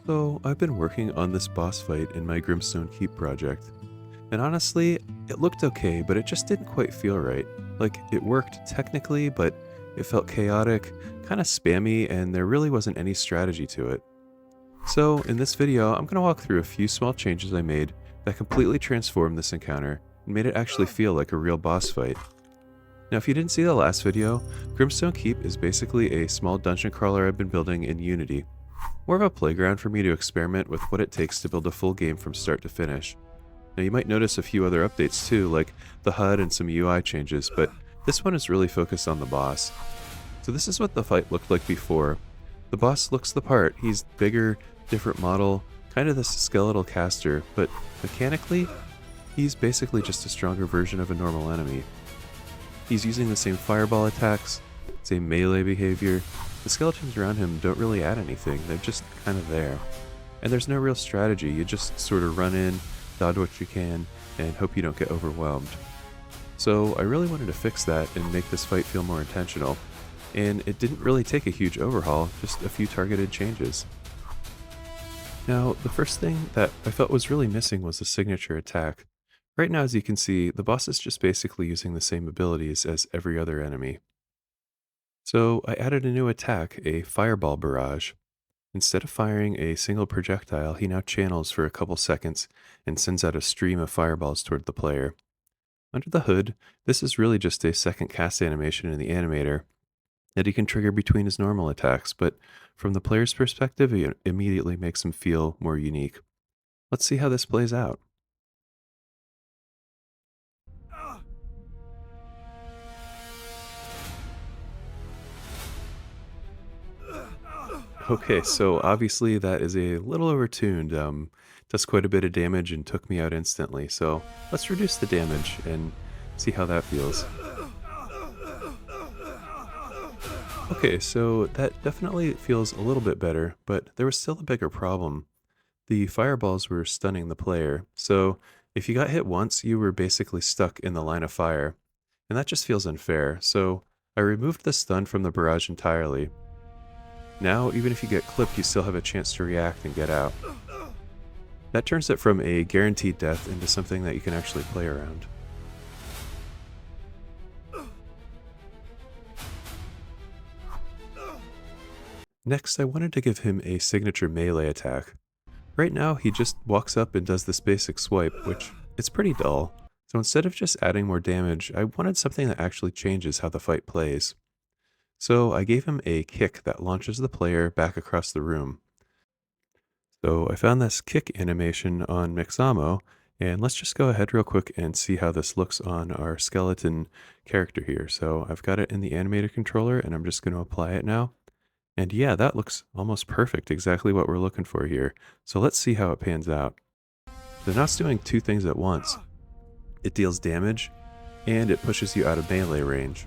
So, I've been working on this boss fight in my Grimstone Keep project. And honestly, it looked okay, but it just didn't quite feel right. Like, it worked technically, but it felt chaotic, kind of spammy, and there really wasn't any strategy to it. So, in this video, I'm going to walk through a few small changes I made that completely transformed this encounter and made it actually feel like a real boss fight. Now, if you didn't see the last video, Grimstone Keep is basically a small dungeon crawler I've been building in Unity. More of a playground for me to experiment with what it takes to build a full game from start to finish. Now you might notice a few other updates too, like the HUD and some UI changes, but this one is really focused on the boss. So this is what the fight looked like before. The boss looks the part. He's bigger, different model, kind of this skeletal caster, but mechanically, he's basically just a stronger version of a normal enemy. He's using the same fireball attacks, same melee behavior. The skeletons around him don't really add anything, they're just kind of there. And there's no real strategy, you just sort of run in, dodge what you can, and hope you don't get overwhelmed. So I really wanted to fix that and make this fight feel more intentional. And it didn't really take a huge overhaul, just a few targeted changes. Now, the first thing that I felt was really missing was the signature attack. Right now, as you can see, the boss is just basically using the same abilities as every other enemy. So I added a new attack, a fireball barrage. Instead of firing a single projectile, he now channels for a couple seconds and sends out a stream of fireballs toward the player. Under the hood, this is really just a second cast animation in the animator that he can trigger between his normal attacks, but from the player's perspective, it immediately makes him feel more unique. Let's see how this plays out. Okay, so obviously that is a little overtuned. Does quite a bit of damage and took me out instantly. So let's reduce the damage and see how that feels. Okay, so that definitely feels a little bit better, but there was still a bigger problem. The fireballs were stunning the player, so if you got hit once, you were basically stuck in the line of fire, and that just feels unfair. So I removed the stun from the barrage entirely. Now, even if you get clipped, you still have a chance to react and get out. That turns it from a guaranteed death into something that you can actually play around. Next, I wanted to give him a signature melee attack. Right now, he just walks up and does this basic swipe, which it's pretty dull. So instead of just adding more damage, I wanted something that actually changes how the fight plays. So I gave him a kick that launches the player back across the room. So I found this kick animation on Mixamo, and let's just go ahead real quick and see how this looks on our skeleton character here. So I've got it in the animator controller, and I'm just going to apply it now. And yeah, that looks almost perfect, exactly what we're looking for here. So let's see how it pans out. So now it's doing two things at once. It deals damage, and it pushes you out of melee range,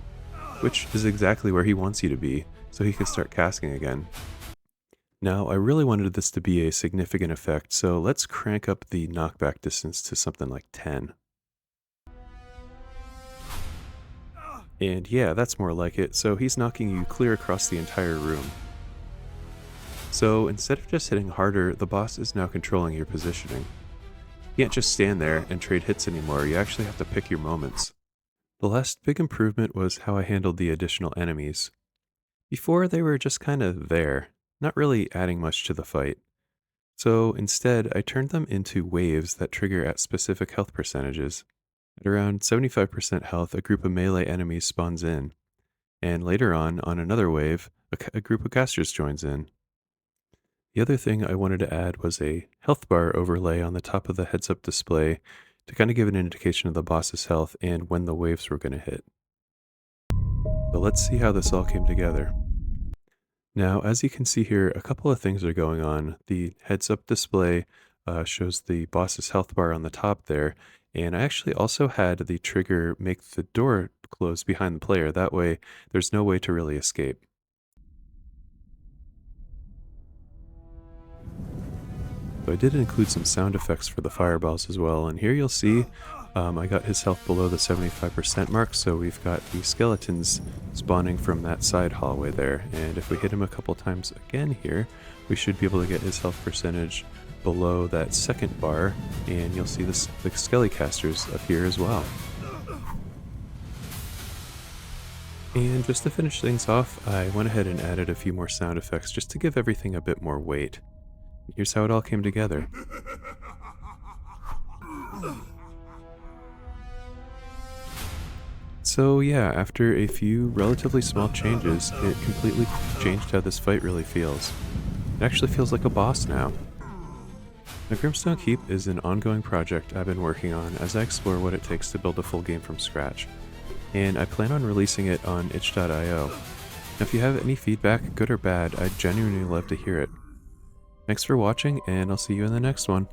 which is exactly where he wants you to be, so he can start casting again. Now, I really wanted this to be a significant effect, so let's crank up the knockback distance to something like 10. And yeah, that's more like it, so he's knocking you clear across the entire room. So instead of just hitting harder, the boss is now controlling your positioning. You can't just stand there and trade hits anymore, you actually have to pick your moments. The last big improvement was how I handled the additional enemies. Before, they were just kind of there, not really adding much to the fight. So instead, I turned them into waves that trigger at specific health percentages. At around 75% health, a group of melee enemies spawns in, and later on another wave, a group of casters joins in. The other thing I wanted to add was a health bar overlay on the top of the heads-up display to kind of give an indication of the boss's health and when the waves were going to hit. So let's see how this all came together. Now, as you can see here, a couple of things are going on. The heads-up display shows the boss's health bar on the top there, and I actually also had the trigger make the door close behind the player. That way, there's no way to really escape. So I did include some sound effects for the fireballs as well, and here you'll see I got his health below the 75% mark, so we've got the skeletons spawning from that side hallway there, and if we hit him a couple times again here, we should be able to get his health percentage below that second bar, and you'll see the skellycasters appear as well. And just to finish things off, I went ahead and added a few more sound effects just to give everything a bit more weight. Here's how it all came together. So yeah, after a few relatively small changes, it completely changed how this fight really feels. It actually feels like a boss now. Now, Grimstone Keep is an ongoing project I've been working on as I explore what it takes to build a full game from scratch, and I plan on releasing it on itch.io. Now, if you have any feedback, good or bad, I'd genuinely love to hear it. Thanks for watching, and I'll see you in the next one.